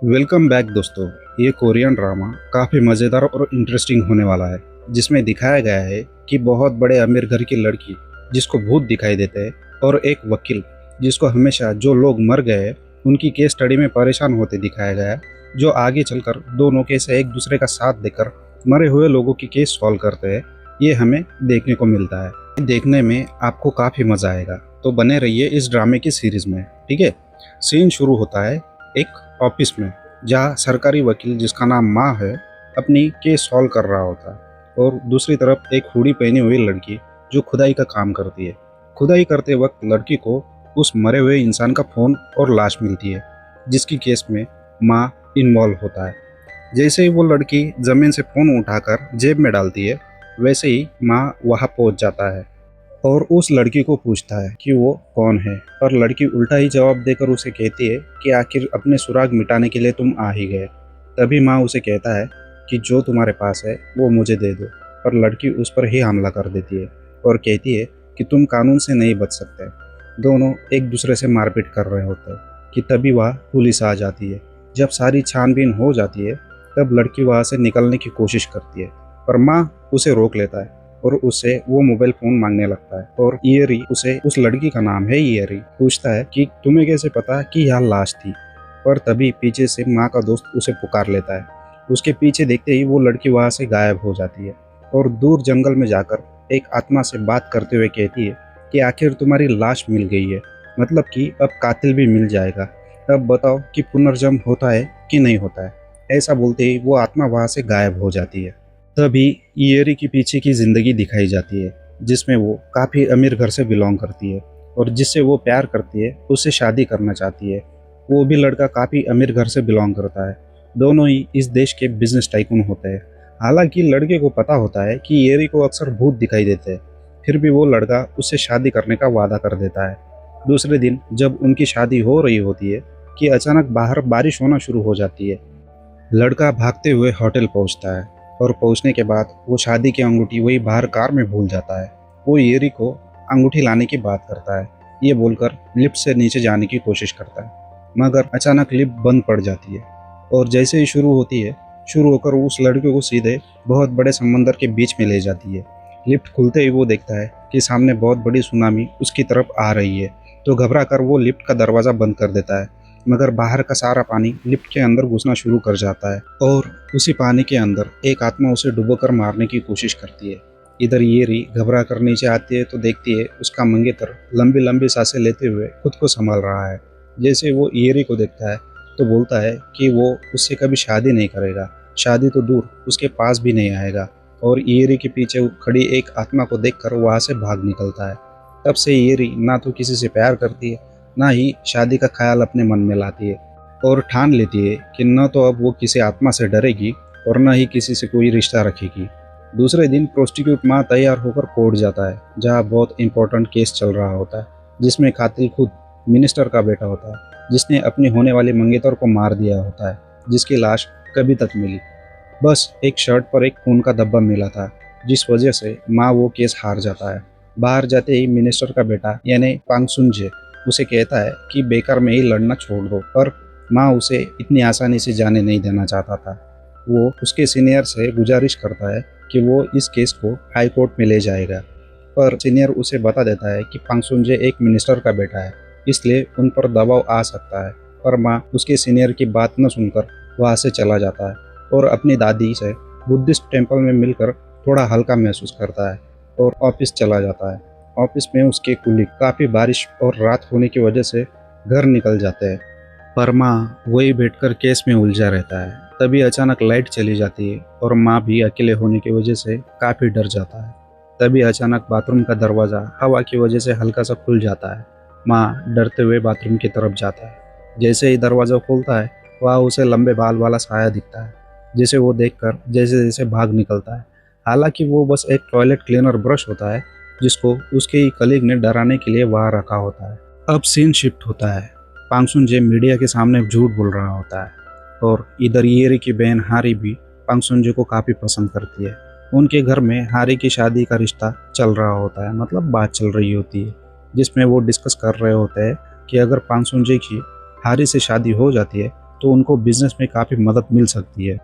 Welcome back दोस्तों। ये Korean drama काफ़ी मज़ेदार और इंटरेस्टिंग होने वाला है, जिसमें दिखाया गया है कि बहुत बड़े अमीर घर की लड़की जिसको भूत दिखाई देते हैं और एक वकील जिसको हमेशा जो लोग मर गए हैं उनकी केस स्टडी में परेशान होते दिखाया गया है, जो आगे चलकर दोनों कैसे एक दूसरे का साथ देकर मरे हुए लोगों की केस सॉल्व करते हैं, ये हमें देखने को मिलता है। देखने में आपको काफ़ी मज़ा आएगा, तो बने रहिए इस ड्रामे की सीरीज़ में। ठीक है। सीन शुरू होता है एक ऑफिस में, जहाँ सरकारी वकील जिसका नाम माँ है अपनी केस सॉल्व कर रहा होता है, और दूसरी तरफ एक हुडी पहनी हुई लड़की जो खुदाई का काम करती है। खुदाई करते वक्त लड़की को उस मरे हुए इंसान का फ़ोन और लाश मिलती है, जिसकी केस में माँ इन्वॉल्व होता है। जैसे ही वो लड़की ज़मीन से फ़ोन उठाकर जेब में डालती है, वैसे ही माँ वहाँ पहुँच जाता है और उस लड़की को पूछता है कि वो कौन है, पर लड़की उल्टा ही जवाब देकर उसे कहती है कि आखिर अपने सुराग मिटाने के लिए तुम आ ही गए। तभी माँ उसे कहता है कि जो तुम्हारे पास है वो मुझे दे दो, पर लड़की उस पर ही हमला कर देती है और कहती है कि तुम कानून से नहीं बच सकते। दोनों एक दूसरे से मारपीट कर रहे होते हैं कि तभी वह पुलिस आ जाती है। जब सारी छानबीन हो जाती है तब लड़की वहाँ से निकलने की कोशिश करती है, पर माँ उसे रोक लेता है और उससे वो मोबाइल फोन मांगने लगता है। और ईयरी, उसे उस लड़की का नाम है ईयरी, पूछता है कि तुम्हें कैसे पता कि यहाँ लाश थी। पर तभी पीछे से माँ का दोस्त उसे पुकार लेता है। उसके पीछे देखते ही वो लड़की वहाँ से गायब हो जाती है और दूर जंगल में जाकर एक आत्मा से बात करते हुए कहती है कि आखिर तुम्हारी लाश मिल गई है, मतलब कि अब कातिल भी मिल जाएगा। अब बताओ कि पुनर्जन्म होता है कि नहीं होता है। ऐसा बोलते ही वो आत्मा वहाँ से गायब हो जाती है। तभी ईयरी की पीछे की ज़िंदगी दिखाई जाती है, जिसमें वो काफ़ी अमीर घर से बिलोंग करती है और जिससे वो प्यार करती है उससे शादी करना चाहती है। वो भी लड़का काफ़ी अमीर घर से बिलोंग करता है। दोनों ही इस देश के बिजनेस टाइकून होते हैं। हालांकि लड़के को पता होता है कि ईयरी को अक्सर भूत दिखाई देते हैं, फिर भी वो लड़का उससे शादी करने का वादा कर देता है। दूसरे दिन जब उनकी शादी हो रही होती है कि अचानक बाहर बारिश होना शुरू हो जाती है। लड़का भागते हुए होटल पहुंचता है और पहुंचने के बाद वो शादी की अंगूठी वही बाहर कार में भूल जाता है। वो ईयरी को अंगूठी लाने की बात करता है, ये बोलकर लिफ्ट से नीचे जाने की कोशिश करता है, मगर अचानक लिफ्ट बंद पड़ जाती है और जैसे ही शुरू होकर उस लड़के को सीधे बहुत बड़े समंदर के बीच में ले जाती है। लिफ्ट खुलते ही वो देखता है कि सामने बहुत बड़ी सुनामी उसकी तरफ आ रही है, तो घबरा कर वो लिफ्ट का दरवाज़ा बंद कर देता है, मगर बाहर का सारा पानी लिफ्ट के अंदर घुसना शुरू कर जाता है और उसी पानी के अंदर एक आत्मा उसे डुबोकर मारने की कोशिश करती है। इधर ईयरी घबरा कर नीचे आती है तो देखती है उसका मंगेतर लंबी लंबी सांसें लेते हुए खुद को संभाल रहा है। जैसे वो ईयरी को देखता है तो बोलता है कि वो उससे कभी शादी नहीं करेगा, शादी तो दूर उसके पास भी नहीं आएगा। और ईयरी के पीछे खड़ी एक आत्मा को देखकर वहाँ से भाग निकलता है। तब से ईयरी ना तो किसी से प्यार करती है, ना ही शादी का ख्याल अपने मन में लाती है, और ठान लेती है कि न तो अब वो किसी आत्मा से डरेगी और न ही किसी से कोई रिश्ता रखेगी। दूसरे दिन प्रोस्टिट्यूट माँ तैयार होकर कोर्ट जाता है, जहाँ बहुत इंपॉर्टेंट केस चल रहा होता है, जिसमें कातिल खुद मिनिस्टर का बेटा होता है, जिसने अपनी होने वाली मंगेतर को मार दिया होता है, जिसकी लाश कभी तक मिली। बस एक शर्ट पर एक खून का धब्बा मिला था, जिस वजह से माँ वो केस हार जाता है। बाहर जाते ही मिनिस्टर का बेटा यानी पांग सुनजे उसे कहता है कि बेकार में ही लड़ना छोड़ दो, पर माँ उसे इतनी आसानी से जाने नहीं देना चाहता था। वो उसके सीनियर से गुजारिश करता है कि वो इस केस को हाई कोर्ट में ले जाएगा, पर सीनियर उसे बता देता है कि पांग सुनजे एक मिनिस्टर का बेटा है, इसलिए उन पर दबाव आ सकता है। पर माँ उसके सीनियर की बात न सुनकर वहाँ से चला जाता है और अपनी दादी से बुद्धिस्ट टेम्पल में मिलकर थोड़ा हल्का महसूस करता है और ऑफिस चला जाता है। ऑफिस में उसके कुलीग काफ़ी बारिश और रात होने की वजह से घर निकल जाते हैं, पर माँ वही बैठकर केस में उलझा रहता है। तभी अचानक लाइट चली जाती है और माँ भी अकेले होने की वजह से काफ़ी डर जाता है। तभी अचानक बाथरूम का दरवाज़ा हवा की वजह से हल्का सा खुल जाता है। माँ डरते हुए बाथरूम की तरफ जाता है। जैसे ही दरवाज़ा खुलता है वहाँ उसे लंबे बाल वाला साया दिखता है, जिसे वो देखकर जैसे जैसे भाग निकलता है। हालांकि वो बस एक टॉयलेट क्लीनर ब्रश होता है, जिसको उसके ही कलीग ने डराने के लिए वहाँ रखा होता है। अब सीन शिफ्ट होता है। पांगसुन जे मीडिया के सामने झूठ बोल रहा होता है और इधर ईयरी की बहन हारी भी पांगसुन जे को काफ़ी पसंद करती है। उनके घर में हारी की शादी का रिश्ता चल रहा होता है, मतलब बात चल रही होती है, जिसमें वो डिस्कस कर रहे होते हैं कि अगर पांगसुन जे की हारी से शादी हो जाती है तो उनको बिजनेस में काफ़ी मदद मिल सकती है।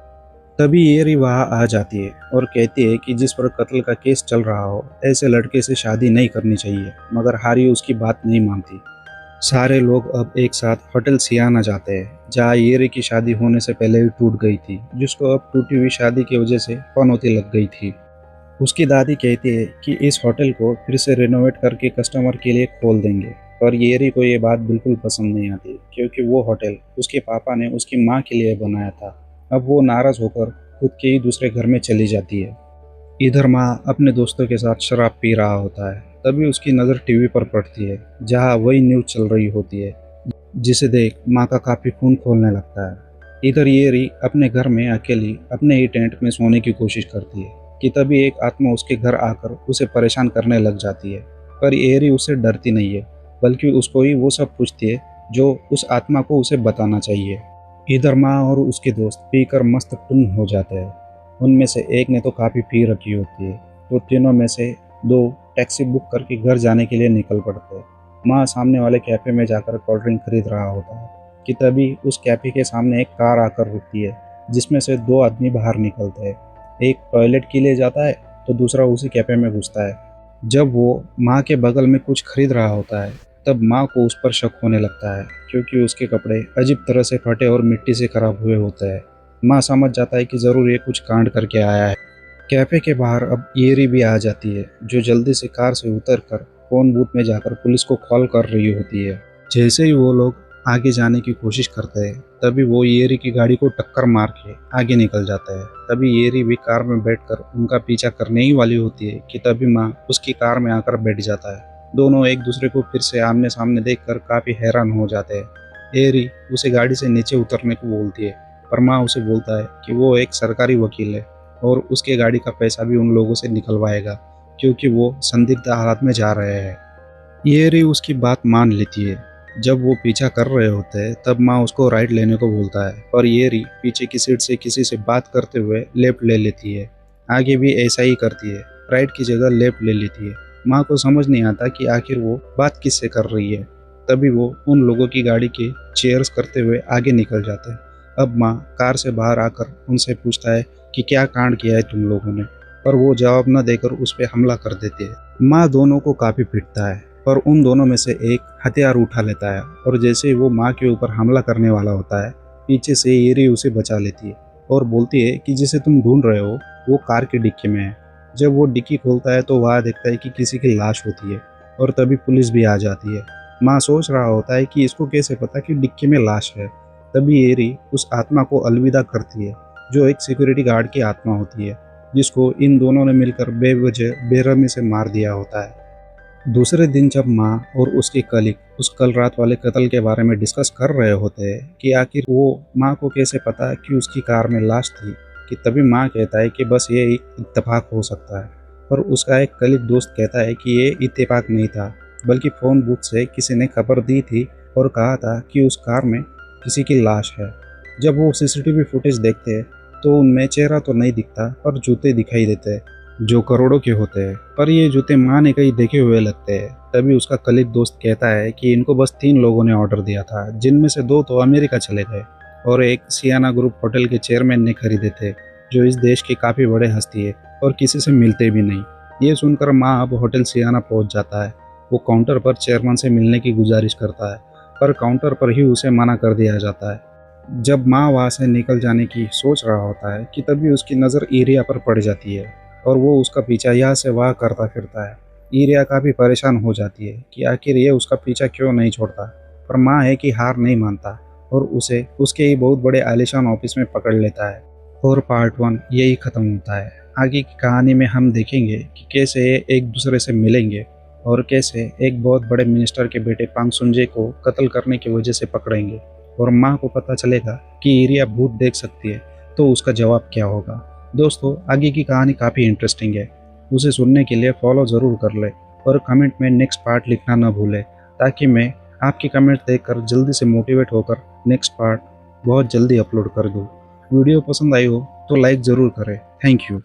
तभी येरी वहाँ आ जाती है और कहती है कि जिस पर कत्ल का केस चल रहा हो ऐसे लड़के से शादी नहीं करनी चाहिए, मगर हारी उसकी बात नहीं मानती। सारे लोग अब एक साथ होटल सियाना जाते हैं, जहाँ येरी की शादी होने से पहले ही टूट गई थी, जिसको अब टूटी हुई शादी की वजह से पनौती लग गई थी। उसकी दादी कहती है कि इस होटल को फिर से रेनोवेट करके कस्टमर के लिए खोल देंगे, पर येरी को ये बात बिल्कुल पसंद नहीं आती, क्योंकि वो होटल उसके पापा ने उसकी माँ के लिए बनाया था। अब वो नाराज़ होकर खुद के ही दूसरे घर में चली जाती है। इधर माँ अपने दोस्तों के साथ शराब पी रहा होता है, तभी उसकी नज़र टीवी पर पड़ती है, जहाँ वही न्यूज़ चल रही होती है, जिसे देख माँ का काफ़ी खून खोलने लगता है। इधर येरी अपने घर में अकेली अपने ही टेंट में सोने की कोशिश करती है कि तभी एक आत्मा उसके घर आकर उसे परेशान करने लग जाती है। पर येरी उससे डरती नहीं है, बल्कि उसको ही वो सब पूछती है जो उस आत्मा को उसे बताना चाहिए। इधर माँ और उसके दोस्त पीकर मस्त टुन हो जाते हैं। उनमें से एक ने तो काफ़ी पी रखी होती है, तो तीनों में से दो टैक्सी बुक करके घर जाने के लिए निकल पड़ते हैं। माँ सामने वाले कैफ़े में जाकर कोल्ड ड्रिंक खरीद रहा होता है कि तभी उस कैफ़े के सामने एक कार आकर रुकती है, जिसमें से दो आदमी बाहर निकलते हैं। एक टॉयलेट के लिए जाता है तो दूसरा उसी कैफ़े में घुसता है। जब वो माँ के बगल में कुछ खरीद रहा होता है, तब माँ को उस पर शक होने लगता है, क्योंकि उसके कपड़े अजीब तरह से फटे और मिट्टी से खराब हुए होते हैं। माँ समझ जाता है कि ज़रूर ये कुछ कांड करके आया है। कैफ़े के बाहर अब येरी भी आ जाती है, जो जल्दी से कार से उतरकर फोन बूथ में जाकर पुलिस को कॉल कर रही होती है। जैसे ही वो लोग आगे जाने की कोशिश करते हैं, तभी वो येरी की गाड़ी को टक्कर मार के आगे निकल जाता है। तभी येरी भी कार में बैठकर उनका पीछा करने ही वाली होती है कि तभी माँ उसकी कार में आकर बैठ जाता है। दोनों एक दूसरे को फिर से आमने सामने देखकर काफ़ी हैरान हो जाते हैं। येरी उसे गाड़ी से नीचे उतरने को बोलती है, पर माँ उसे बोलता है कि वो एक सरकारी वकील है और उसके गाड़ी का पैसा भी उन लोगों से निकलवाएगा, क्योंकि वो संदिग्ध हालात में जा रहे हैं। येरी उसकी बात मान लेती है। जब वो पीछा कर रहे होते हैं, तब माँ उसको राइट लेने को बोलता है, पर येरी पीछे की सीट से किसी से बात करते हुए लेफ्ट ले लेती है। आगे भी ऐसा ही करती है, राइट की जगह लेफ्ट ले लेती है। माँ को समझ नहीं आता कि आखिर वो बात किससे कर रही है। तभी वो उन लोगों की गाड़ी के चेयर्स करते हुए आगे निकल जाते हैं। अब माँ कार से बाहर आकर उनसे पूछता है कि क्या कांड किया है तुम लोगों ने, पर वो जवाब न देकर उस पर हमला कर देती है। माँ दोनों को काफ़ी पीटता है, पर उन दोनों में से एक हथियार उठा लेता है और जैसे ही वो माँ के ऊपर हमला करने वाला होता है, पीछे से येरी उसे बचा लेती है और बोलती है कि जिसे तुम ढूंढ रहे हो वो कार की डिक्की में है। जब वो डिक्की खोलता है तो वहाँ देखता है कि किसी की लाश होती है और तभी पुलिस भी आ जाती है। माँ सोच रहा होता है कि इसको कैसे पता कि डिक्की में लाश है। तभी येरी उस आत्मा को अलविदा करती है, जो एक सिक्योरिटी गार्ड की आत्मा होती है, जिसको इन दोनों ने मिलकर बेवजह बेरहमी से मार दिया होता है। दूसरे दिन जब माँ और उसके कलीग उस कल रात वाले कत्ल के बारे में डिस्कस कर रहे होते हैं कि आखिर वो माँ को कैसे पता कि उसकी कार में लाश थी, कि तभी माँ कहता है कि बस ये एक इत्तेफाक हो सकता है। पर उसका एक कलीग दोस्त कहता है कि ये इत्तेफाक नहीं था, बल्कि फ़ोन बूथ से किसी ने खबर दी थी और कहा था कि उस कार में किसी की लाश है। जब वो सीसीटीवी फुटेज देखते हैं तो उनमें चेहरा तो नहीं दिखता, पर जूते दिखाई देते हैं जो करोड़ों के होते हैं, पर ये जूते माँ ने कहीं देखे हुए लगते हैं। तभी उसका कलीग दोस्त कहता है कि इनको बस 3 लोगों ने ऑर्डर दिया था, जिनमें से 2 तो अमेरिका चले गए और एक सियाना ग्रुप होटल के चेयरमैन ने खरीदे थे, जो इस देश की काफ़ी बड़े हस्ती है और किसी से मिलते भी नहीं। ये सुनकर माँ अब होटल सियाना पहुँच जाता है। वो काउंटर पर चेयरमैन से मिलने की गुजारिश करता है, पर काउंटर पर ही उसे मना कर दिया जाता है। जब माँ वहाँ से निकल जाने की सोच रहा होता है कि तभी उसकी नज़र एरिया पर पड़ जाती है और वो उसका पीछा यहाँ से वहाँ करता फिरता है। ईरिया काफ़ी परेशान हो जाती है कि आखिर ये उसका पीछा क्यों नहीं छोड़ता, पर माँ है कि हार नहीं मानता और उसे उसके ही बहुत बड़े आलीशान ऑफिस में पकड़ लेता है। और पार्ट 1 यही ख़त्म होता है। आगे की कहानी में हम देखेंगे कि कैसे ये एक दूसरे से मिलेंगे और कैसे एक बहुत बड़े मिनिस्टर के बेटे पांग सुंजे को कत्ल करने की वजह से पकड़ेंगे और माँ को पता चलेगा कि ईरिया भूत देख सकती है, तो उसका जवाब क्या होगा। दोस्तों, आगे की कहानी काफ़ी इंटरेस्टिंग है, उसे सुनने के लिए फॉलो ज़रूर कर ले और कमेंट में नेक्स्ट पार्ट लिखना न भूलें, ताकि मैं आपकी कमेंट देखकर जल्दी से मोटिवेट होकर नेक्स्ट पार्ट बहुत जल्दी अपलोड कर दूँ। वीडियो पसंद आई हो तो लाइक ज़रूर करें। Thank you.